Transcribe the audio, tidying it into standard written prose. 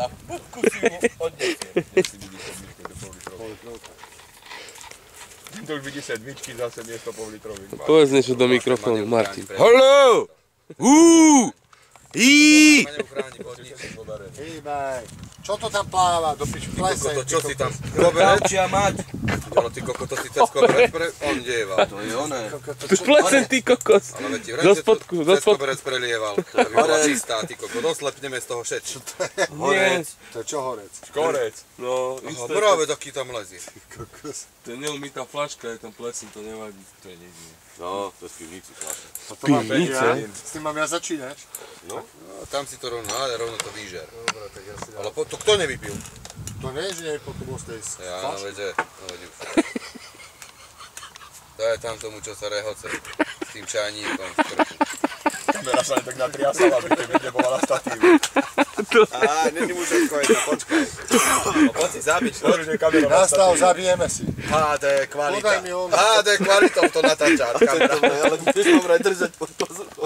na pupku si ho odnesie. Jestli vidíš odničku do pol-litrovky. To už vidí sedmičky zase miesto pol-litrových. Povedz niečo do mikrofónu, Martin. Haló! Hýbaj. Čo to tam pláva? Do piču plese. Čo si tam? Koberec? Ale ty koko, to si cez koberec on dieval. To je oné. Plesen, ty kokos. Ale ti Do spodku, do cez spodku. koberec prelieval. Aby bola čistá, ty koko. Doslepneme z toho všetko. Nie, To je čo horec? Škorec. no, Aha, isté. práve taký tam lezie. To je neumýtá flaška, je tam plesen, to nevadí. To je nič. No, to je z pivnicu fľaša. To mám Pivnice? vedieť. S tým mám ja začínať. No, tam si to rovno, ale rovno to vyžer. Dobre, tak ja si dám. Ale to kto nevypil? To nie, že nie, potom bol z tej Ja, no flašky. veď, už. To je tam tomu, čo sa rehoce. S tým čajníkom v krku. Kamera sa len tak natriasala, aby tebe nebola na statívu. Á, není mu všetko jedno, počkaj. No poď si zabiť, Nastav, zabijeme si. HD kvalita. Podaj mi on. HD kvalitou to natáča. Ale tiež mám vraj držať pod pozorkou.